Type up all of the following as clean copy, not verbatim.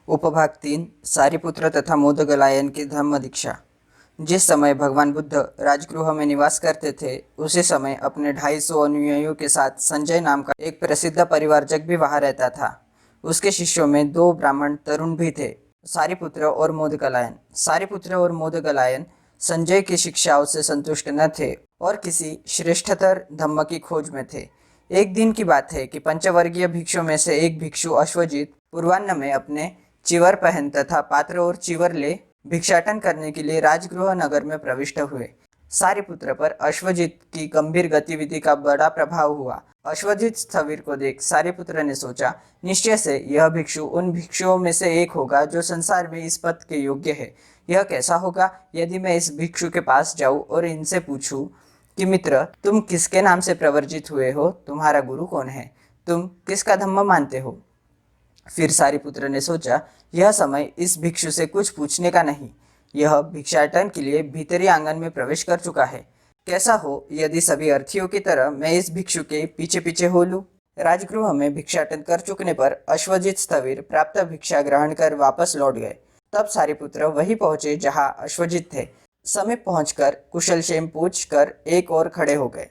उपभाग 3 सारिपुत्र तथा मोदगलायन की धम्म दीक्षा। जिस समय भगवान बुद्ध राजगृह में निवास करते थे उसी समय अपने 250 अनुयायियों के साथ संजय नाम का एक प्रसिद्ध परिवारजक भी वहाँ रहता था। उसके शिष्यों में 2 ब्राह्मण तरुण भी थे, सारिपुत्र और मोदगलायन। सारिपुत्र और मोदगलायन संजय की शिक्षाओं से संतुष्ट न थे और किसी श्रेष्ठतर धम्म की खोज में थे। एक दिन की बात है कि पंचवर्गीय भिक्षु में से एक भिक्षु अश्वजित पूर्वाह्न में अपने चिवर पहन तथा पात्र और चिवर ले भिक्षाटन करने के लिए राजगृह नगर में प्रविष्ट हुए। सारिपुत्र पर अश्वजित की गंभीर गतिविधि का बड़ा प्रभाव हुआ। अश्वजित स्थविर को देख सारिपुत्र ने सोचा, निश्चय से यह भिक्षु उन भिक्षुओं में से एक होगा जो संसार में इस पद के योग्य है। यह कैसा होगा यदि मैं इस भिक्षु के पास जाऊं और इनसे पूछूं कि मित्र, तुम किसके नाम से प्रवर्जित हुए हो, तुम्हारा गुरु कौन है, तुम किसका धम्म मानते हो। फिर सारिपुत्र ने सोचा, यह समय इस भिक्षु से कुछ पूछने का नहीं, यह भिक्षाटन के लिए भीतरी आंगन में प्रवेश कर चुका है। कैसा हो यदि सभी अर्थीयों की तरह मैं इस भिक्षु के पीछे पीछे हो लूं। राजगृह में भिक्षाटन कर चुकने पर अश्वजित स्थविर प्राप्त भिक्षा ग्रहण कर वापस लौट गए। तब सारिपुत्र वहीं पहुंचे जहां अश्वजित थे। समीप पहुंचकर कुशलक्षेम पूछकर एक और खड़े हो गए।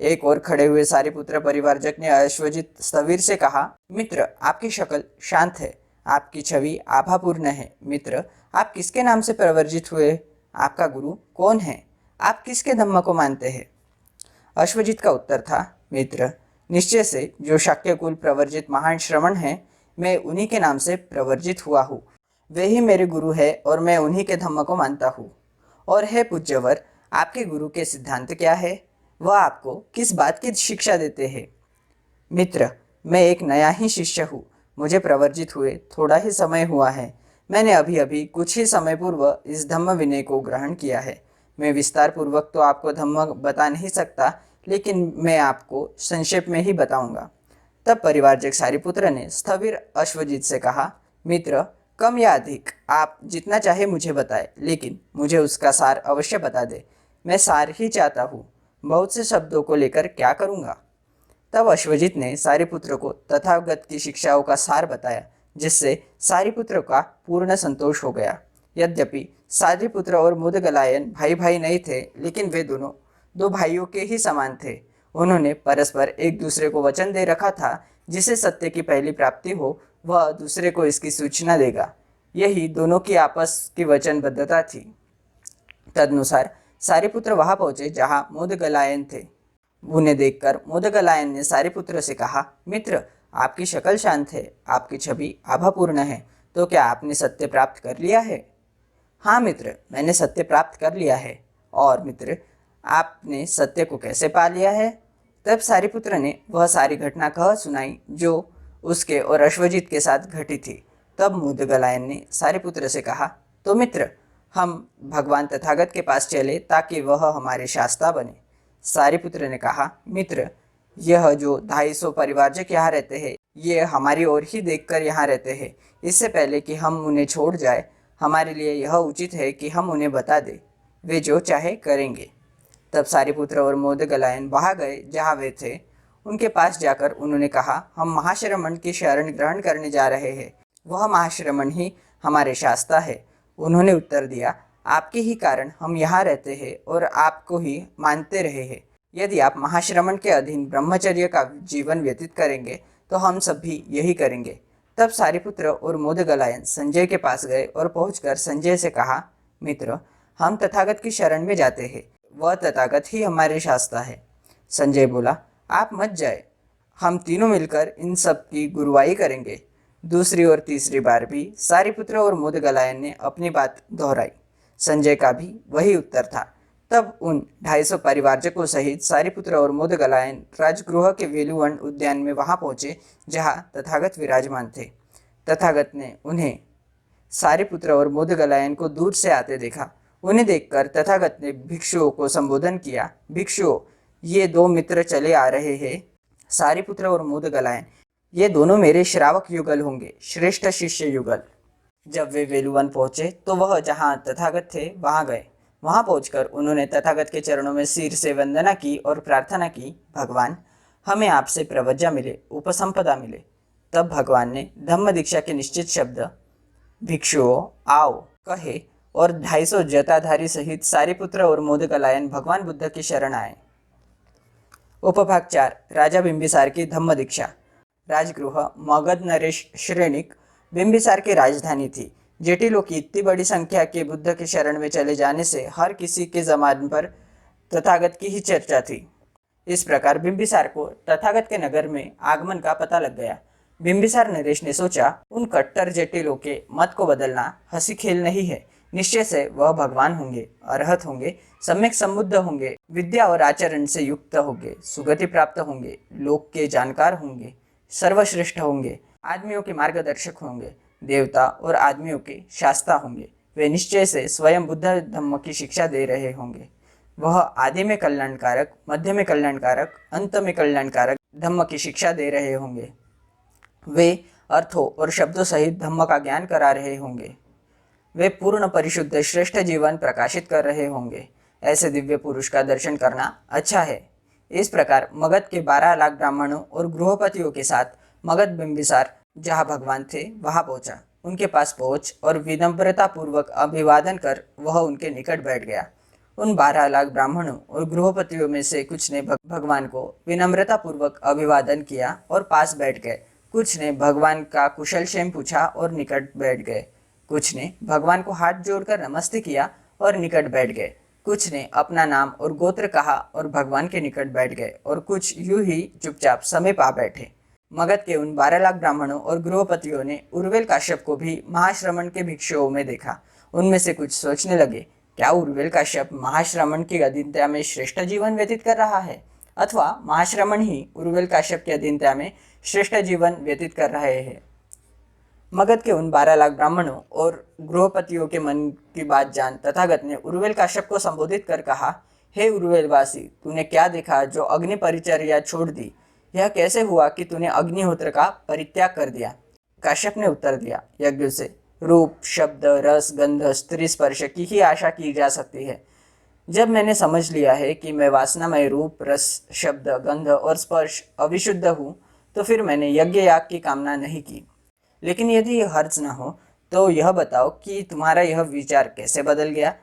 एक और खड़े हुए सारिपुत्र परिवारजक ने अश्वजित स्थविर से कहा, मित्र, आपकी शक्ल शांत है, आपकी छवि आभापूर्ण है। मित्र, आप किसके नाम से प्रवर्जित हुए, आपका गुरु कौन है, आप किसके धम्म को मानते हैं। अश्वजित का उत्तर था, मित्र, निश्चय से जो शाक्य कुल प्रवर्जित महान श्रमण है, मैं उन्हीं के नाम से प्रवर्जित हुआ हूँ। वे ही मेरे गुरु है और मैं उन्हीं के धम्म को मानता हूँ। और है पूज्यवर, आपके गुरु के सिद्धांत क्या है, वह आपको किस बात की शिक्षा देते हैं। मित्र, मैं एक नया ही शिष्य हूँ, मुझे प्रवर्जित हुए थोड़ा ही समय हुआ है। मैंने अभी अभी कुछ ही समय पूर्व इस धम्म विनय को ग्रहण किया है। मैं विस्तार पूर्वक तो आपको धम्म बता नहीं सकता, लेकिन मैं आपको संक्षेप में ही बताऊंगा। तब परिवारजक सारिपुत्र ने स्थविर अश्वजित से कहा, मित्र, कम या अधिक आप जितना चाहे मुझे बताए, लेकिन मुझे उसका सार अवश्य बता दे। मैं सार ही चाहता हूँ, बहुत से शब्दों को लेकर क्या करूँगा। तब अश्वजित ने सारिपुत्र को तथागत की शिक्षाओं का सार बताया, जिससे सारिपुत्र का पूर्ण संतोष हो गया। यद्यपि सारिपुत्र और मोदगलायन भाई भाई नहीं थे, लेकिन वे दोनों 2 भाइयों के ही समान थे। उन्होंने परस्पर एक दूसरे को वचन दे रखा था, जिसे सत्य की पहली प्राप्ति हो वह दूसरे को इसकी सूचना देगा। यही दोनों की आपस की वचनबद्धता थी। तदनुसार सारिपुत्र वहां पहुंचे जहां मोदगलायन थे। उन्हें देखकर मोदगलायन ने सारिपुत्र से कहा, मित्र, आपकी शक्ल शांत है, आपकी छवि आभापूर्ण है, तो क्या आपने सत्य प्राप्त कर लिया है। हाँ मित्र, मैंने सत्य प्राप्त कर लिया है। और मित्र, आपने सत्य को कैसे पा लिया है। तब सारिपुत्र ने वह सारी घटना कह सुनाई जो उसके और अश्वजित के साथ घटी थी। तब मोदगलायन ने सारिपुत्र से कहा, तो मित्र, हम भगवान तथागत के पास चले ताकि वह हमारे शास्ता बने। सारिपुत्र ने कहा, मित्र, यह जो 250 परिवारजक यहाँ रहते हैं, ये हमारी ओर ही देखकर यहाँ रहते हैं। इससे पहले कि हम उन्हें छोड़ जाए, हमारे लिए यह उचित है कि हम उन्हें बता दें, वे जो चाहे करेंगे। तब सारिपुत्र और मोदगलायन वहाँ गए जहाँ वे थे। उनके पास जाकर उन्होंने कहा, हम महाश्रमण की शरण ग्रहण करने जा रहे हैं, वह महाश्रमण ही हमारे शास्ता है। उन्होंने उत्तर दिया, आपके ही कारण हम यहाँ रहते हैं और आपको ही मानते रहे हैं। यदि आप महाश्रमण के अधीन ब्रह्मचर्य का जीवन व्यतीत करेंगे तो हम सब भी यही करेंगे। तब सारिपुत्र और मोदगलायन संजय के पास गए और पहुंचकर संजय से कहा, मित्र, हम तथागत की शरण में जाते हैं, वह तथागत ही हमारे शास्ता है। संजय बोला, आप मत जाए, हम तीनों मिलकर इन सब की गुरुवाई करेंगे। दूसरी और तीसरी बार भी सारिपुत्र और मोदगलायन ने अपनी बात दोहराई। संजय का भी वही उत्तर था। तब उन 250 परिवारजकों सहित सारिपुत्र और मोदगलायन राजगृह के वेलुवन उद्यान में वहां पहुंचे जहां तथागत विराजमान थे। तथागत ने उन्हें सारिपुत्र और मोदगलायन को दूर से आते देखा। उन्हें देखकर तथागत ने भिक्षुओं को संबोधन किया, भिक्षुओं, ये 2 मित्र चले आ रहे हैं, सारिपुत्र और मोदगलायन, ये दोनों मेरे श्रावक युगल होंगे, श्रेष्ठ शिष्य युगल। जब वे वेलुवन पहुंचे तो वह जहां तथागत थे वहां गए। वहां पहुंचकर उन्होंने तथागत के चरणों में सिर से वंदना की और प्रार्थना की, भगवान, हमें आपसे प्रवज्जा मिले, उपसंपदा मिले। तब भगवान ने धम्म दीक्षा के निश्चित शब्द भिक्षुओं आओ कहे और 250 जटाधारी सहित सारिपुत्र और मोदकलायन भगवान बुद्ध की शरण आए। उपभाग 4 राजा बिंबिसार की धम्म दीक्षा। राजगृह मगध नरेश श्रेणिक बिंबिसार की राजधानी थी। जटिलों की इतनी बड़ी संख्या के बुद्ध की शरण में चले जाने से हर किसी के जबान पर तथागत की ही चर्चा थी। इस प्रकार बिंबिसार को तथागत के नगर में आगमन का पता लग गया। बिंबिसार नरेश ने सोचा, उन कट्टर जटिलों के मत को बदलना हंसी खेल नहीं है। निश्चय से वह भगवान होंगे, अरहत होंगे, सम्यक संबुद्ध होंगे, विद्या और आचरण से युक्त होंगे, सुगति प्राप्त होंगे, लोक के जानकार होंगे, सर्वश्रेष्ठ होंगे, आदमियों के मार्गदर्शक होंगे, देवता और आदमियों के शास्ता होंगे। वे निश्चय से स्वयं बुद्ध धम्म की शिक्षा दे रहे होंगे। वह आदि में कल्याणकारक, मध्य में कल्याणकारक, अंत में कल्याणकारक धम्म की शिक्षा दे रहे होंगे। वे अर्थों और शब्दों सहित धम्म का ज्ञान करा रहे होंगे। वे पूर्ण परिशुद्ध श्रेष्ठ जीवन प्रकाशित कर रहे होंगे। ऐसे दिव्य पुरुष का दर्शन करना अच्छा है। इस प्रकार मगध के 12 लाख ब्राह्मणों और गृहपतियों के साथ मगध बिंबिसार जहाँ भगवान थे वहाँ पहुँचा। उनके पास पहुँच और विनम्रता पूर्वक अभिवादन कर वह उनके निकट बैठ गया। उन 12 लाख ब्राह्मणों और गृहपतियों में से कुछ ने भगवान को विनम्रता पूर्वक अभिवादन किया और पास बैठ गए। कुछ ने भगवान का कुशल क्षेम पूछा और निकट बैठ गए। कुछ ने भगवान को हाथ जोड़कर नमस्ते किया और निकट बैठ गए। कुछ ने अपना नाम और गोत्र कहा और भगवान के निकट बैठ गए और कुछ यूं ही चुपचाप समीप आ बैठे। मगध के उन 12 लाख ब्राह्मणों और गृहपतियों ने उर्वेल काश्यप को भी महाश्रमण के भिक्षुओं में देखा। उनमें से कुछ सोचने लगे, क्या उर्वेल काश्यप महाश्रमण की अधीनता में श्रेष्ठ जीवन व्यतीत कर रहा है, अथवा महाश्रमण ही उर्वेल काश्यप की अधीनता में श्रेष्ठ जीवन व्यतीत कर रहे हैं। मगध के उन 12 लाख ब्राह्मणों और गृहपतियों के मन की बात जान तथागत ने उर्वेल काश्यप को संबोधित कर कहा, हे उर्वेलवासी, तूने क्या देखा जो अग्नि परिचर्या छोड़ दी? यह कैसे हुआ कि तूने अग्निहोत्र का परित्याग कर दिया? काश्यप ने उत्तर दिया, यज्ञ से रूप, शब्द, रस, गंध, स्त्री स्पर्श की ही आशा की जा सकती है। जब मैंने समझ लिया है कि मैं वासनामय रूप, रस, शब्द, गंध और स्पर्श अविशुद्ध हूँ, तो फिर मैंने यज्ञ याग की कामना नहीं की। लेकिन यदि यह हर्ज न हो तो यह बताओ कि तुम्हारा यह विचार कैसे बदल गया?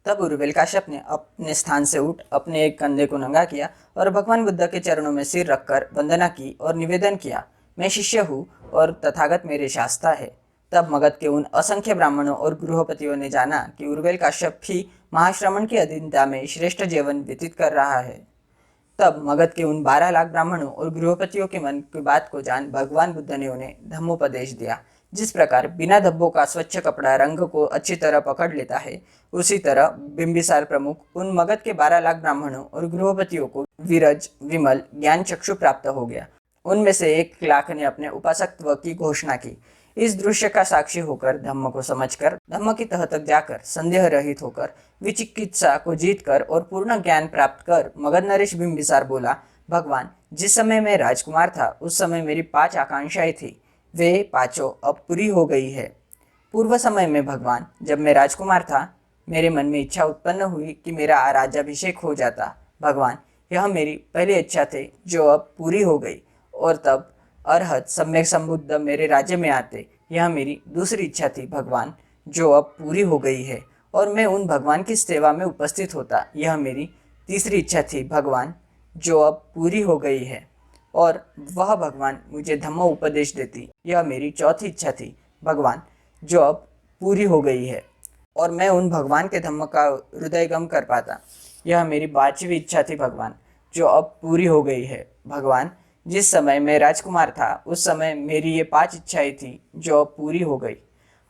तब उर्वेल काश्यप ने अपने स्थान से उठ अपने एक कंधे को नंगा किया और भगवान बुद्ध के चरणों में सिर रखकर वंदना की और निवेदन किया, मैं शिष्य हूँ और तथागत मेरे शास्ता है। तब मगध के उन असंख्य ब्राह्मणों और गृहपतियों ने जाना कि उर्वेल काश्यप भी महाश्रमण की अधीनता में श्रेष्ठ जीवन व्यतीत कर रहा है। तब मगध के उन 12 लाख ब्राह्मणों और गृहपतियों के मन की बात को जान भगवान बुद्ध ने उन्हें धम्मोपदेश दिया। जिस प्रकार बिना धब्बों का स्वच्छ कपड़ा रंग को अच्छी तरह पकड़ लेता है, उसी तरह बिंबिसार प्रमुख उन मगध के 12 लाख ब्राह्मणों और गृहपतियों को विरज, विमल ज्ञान चक्षु प्राप्त हो गया। उनमें से 1 लाख ने अपने उपासकत्व की घोषणा की। इस दृश्य का साक्षी होकर, धम्म को समझकर, धम्म की तह तक जाकर, संदेह रहित होकर, विचिकित्सा को जीतकर और पूर्ण ज्ञान प्राप्त कर मगध नरेश बिंबिसार बोला, भगवान, जिस समय मैं राजकुमार था उस समय मेरी 5 आकांक्षाएं थी। वे 5 अब पूरी हो गई है। पूर्व समय में भगवान, जब मैं राजकुमार था, मेरे मन में इच्छा उत्पन्न हुई कि मेरा राज्याभिषेक हो जाता। भगवान, यह मेरी पहली इच्छा थी जो अब पूरी हो गई। और तब अरहत सम्यक संबुद्ध मेरे राज्य में आते। यह मेरी दूसरी इच्छा थी भगवान, जो अब पूरी हो गई है, और मैं उन भगवान की सेवा में उपस्थित होता। यह मेरी तीसरी इच्छा थी भगवान, जो अब पूरी हो गई है, और वह भगवान मुझे धम्म उपदेश देती। यह मेरी चौथी इच्छा थी भगवान, जो अब पूरी हो गई है, और मैं उन भगवान के धम्म का हृदयगम कर पाता। यह मेरी 5वीं इच्छा थी भगवान, जो अब पूरी हो गई है। भगवान, जिस समय मैं राजकुमार था उस समय मेरी ये 5 इच्छाएं थी जो अब पूरी हो गई।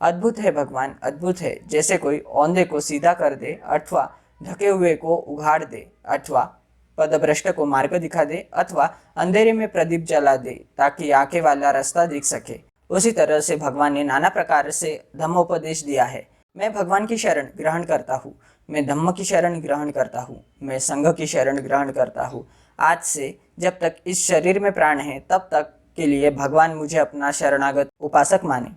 अद्भुत है भगवान, अद्भुत है। जैसे कोई औंधे को सीधा कर दे, अथवा ढके हुए को उघाड़ दे, अथवा पदभ्रष्ट को मार्ग दिखा दे, अथवा अंधेरे में प्रदीप जला दे ताकि आंखें वाला रास्ता दिख सके, उसी तरह से भगवान ने नाना प्रकार से धम्मोपदेश दिया है। मैं भगवान की शरण ग्रहण करता हूँ, मैं धम्म की शरण ग्रहण करता हूँ, मैं संघ की शरण ग्रहण करता हूँ। आज से जब तक इस शरीर में प्राण है तब तक के लिए भगवान मुझे अपना शरणागत उपासक माने।